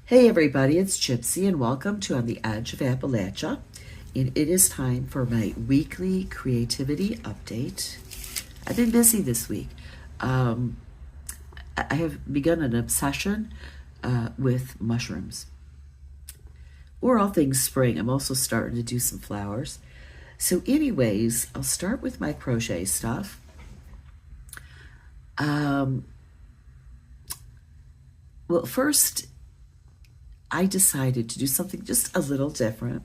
Hey everybody, it's Gypsy and welcome to On the Edge of Appalachia. And it is time for my weekly creativity update. I've been busy this week. I have begun an obsession with mushrooms, or all things spring. I'm also starting to do some flowers. So anyways, I'll start with my crochet stuff. Well, first, I decided to do something just a little different.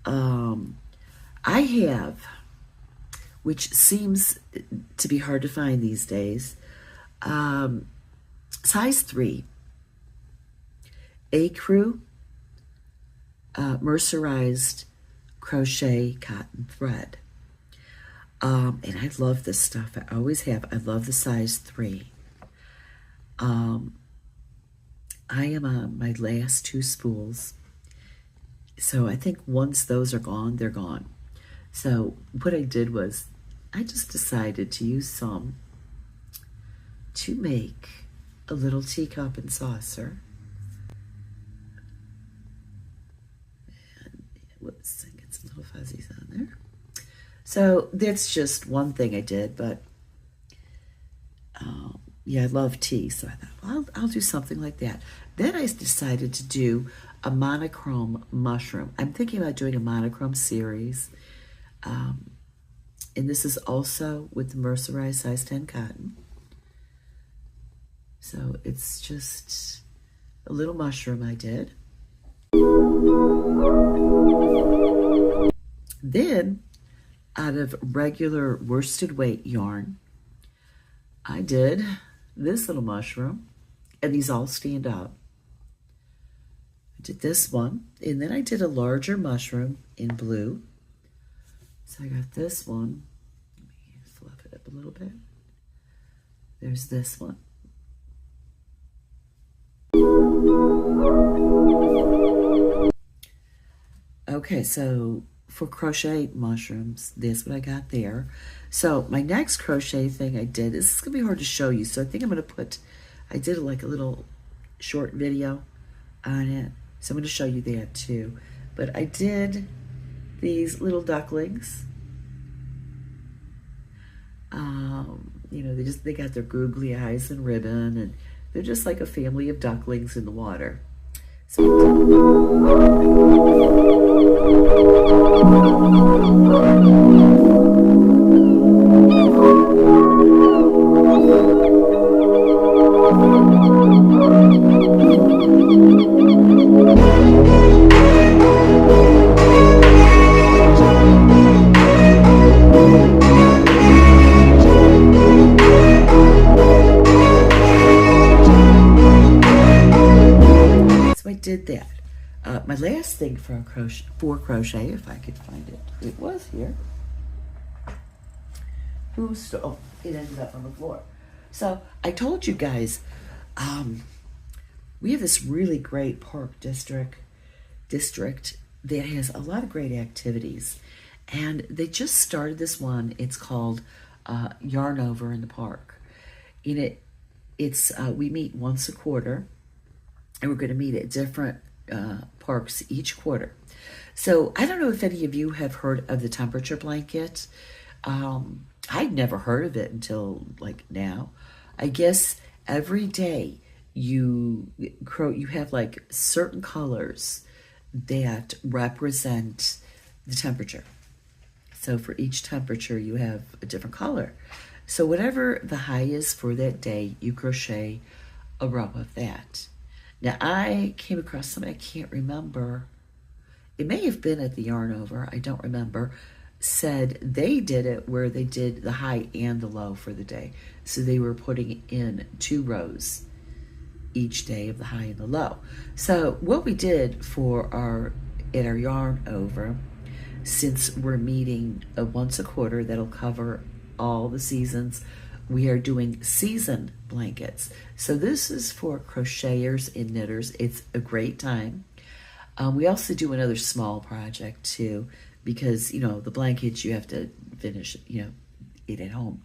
I have, which seems to be hard to find these days, size 3, ecru mercerized crochet cotton thread. And I love this stuff. I always have. I love the size 3. I am on my last 2 spools. So I think once those are gone, they're gone. So what I did was I just decided to use some to make a little teacup and saucer. And whoops, I get some little fuzzies on there. So that's just one thing I did, but yeah, I love tea, so I thought, well, I'll do something like that. Then I decided to do a monochrome mushroom. I'm thinking about doing a monochrome series. And this is also with the mercerized size 10 cotton. So it's just a little mushroom I did. Then, out of regular worsted weight yarn, I did this little mushroom, and these all stand up. I did this one, and then I did a larger mushroom in blue. So I got this one. Let me fluff it up a little bit. There's this one. Okay, so for crochet mushrooms, that's what I got there. So my next crochet thing I did, this is gonna be hard to show you, so I think I'm gonna put, I did like a little short video on it, so I'm gonna show you that too. But I did these little ducklings. You know, they got their googly eyes and ribbon, and they're just like a family of ducklings in the water. So I did that. My last thing for crochet, if I could find it, it was here. Oh, it ended up on the floor. So I told you guys, we have this really great park district that has a lot of great activities, and they just started this one. It's called Yarn Over in the Park. We meet once a quarter, and we're going to meet at different parks each quarter. So I don't know if any of you have heard of the temperature blanket. I'd never heard of it until like now. I guess every day you have like certain colors that represent the temperature. So for each temperature you have a different color. So whatever the high is for that day, you crochet a row of that. Now, I came across something I can't remember. It may have been at the Yarn Over, I don't remember. Said they did it where they did the high and the low for the day. So they were putting in 2 rows each day of the high and the low. So what we did at our Yarn Over, since we're meeting once a quarter, that'll cover all the seasons, we are doing season blankets. So this is for crocheters and knitters. It's a great time. We also do another small project too, because, you know, the blankets you have to finish, you know, it at home.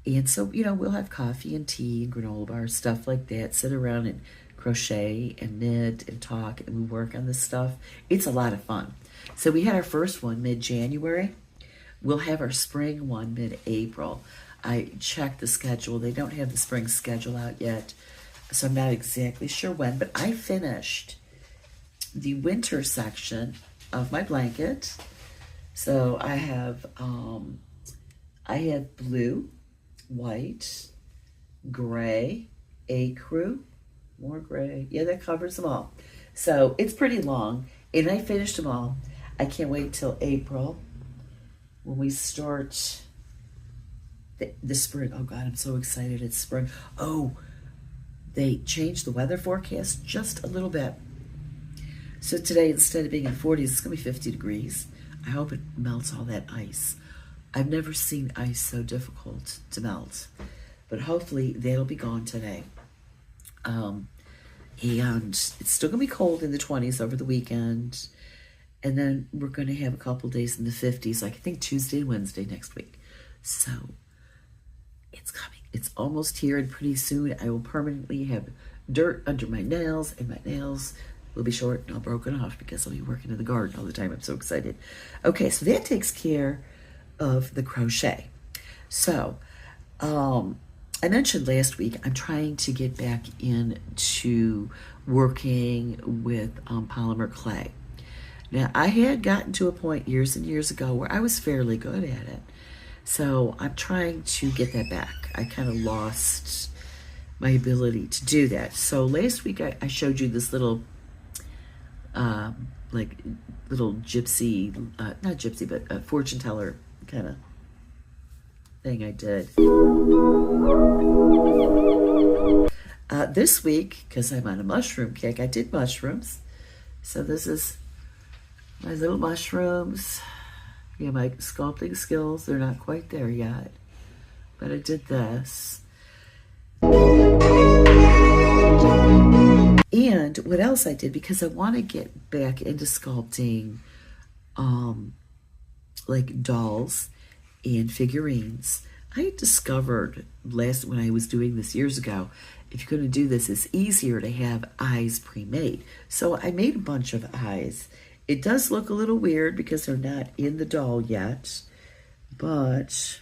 And so, we'll have coffee and tea and granola bars, stuff like that, sit around and crochet and knit and talk, and we work on this stuff. It's a lot of fun. So we had our first one mid-January. We'll have our spring one mid-April. I checked the schedule. They don't have the spring schedule out yet, so I'm not exactly sure when, but I finished the winter section of my blanket. So I have blue, white, gray, ecru, more gray. Yeah, that covers them all. So it's pretty long, and I finished them all. I can't wait till April when we start the spring. Oh God, I'm so excited. It's spring. Oh, they changed the weather forecast just a little bit. So today, instead of being in 40s, it's going to be 50 degrees. I hope it melts all that ice. I've never seen ice so difficult to melt, but hopefully that'll be gone today. And it's still going to be cold in the 20s over the weekend. And then we're going to have a couple days in the 50s, like I think Tuesday and Wednesday next week. So it's coming. It's almost here, and pretty soon I will permanently have dirt under my nails, and my nails will be short and all broken off because I'll be working in the garden all the time. I'm so excited. Okay, so that takes care of the crochet. So I mentioned last week I'm trying to get back into working with polymer clay. Now, I had gotten to a point years and years ago where I was fairly good at it. So I'm trying to get that back. I kind of lost my ability to do that. So last week I showed you this little, little gypsy, not gypsy, but fortune teller kind of thing I did. This week, because I'm on a mushroom kick, I did mushrooms. So this is my little mushrooms. Yeah, my sculpting skills, they're not quite there yet. But I did this. And what else I did, because I want to get back into sculpting like dolls and figurines. I discovered when I was doing this years ago, if you're going to do this, it's easier to have eyes pre-made. So I made a bunch of eyes. It does look a little weird because they're not in the doll yet, but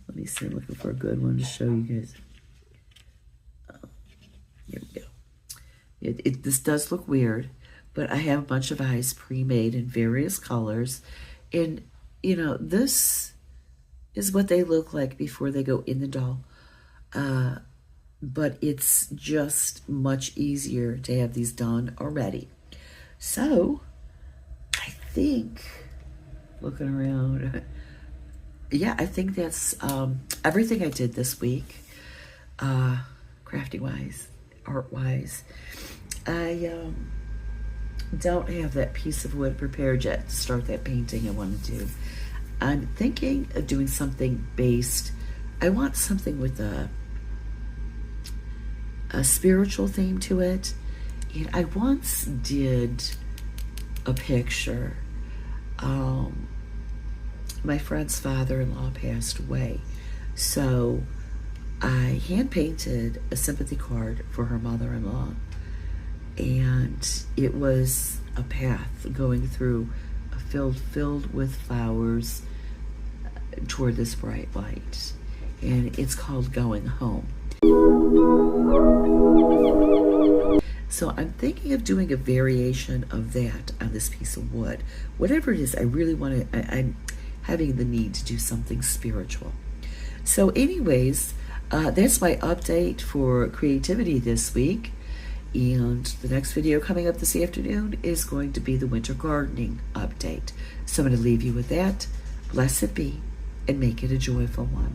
let me see, I'm looking for a good one to show you guys. Here we go. This does look weird, but I have a bunch of eyes pre-made in various colors. And, this is what they look like before they go in the doll. But it's just much easier to have these done already. So, I think, looking around, yeah, I think that's everything I did this week, crafting-wise, art-wise. I don't have that piece of wood prepared yet to start that painting I want to do. I'm thinking of doing something based, I want something with a spiritual theme to it. And I once did a picture. My friend's father-in-law passed away, so I hand-painted a sympathy card for her mother-in-law, and it was a path going through a field filled with flowers toward this bright light, and it's called Going Home. So I'm thinking of doing a variation of that on this piece of wood. Whatever it is, I really want to, I'm having the need to do something spiritual. So anyways, that's my update for creativity this week. And the next video coming up this afternoon is going to be the winter gardening update. So I'm going to leave you with that. Blessed be, and make it a joyful one.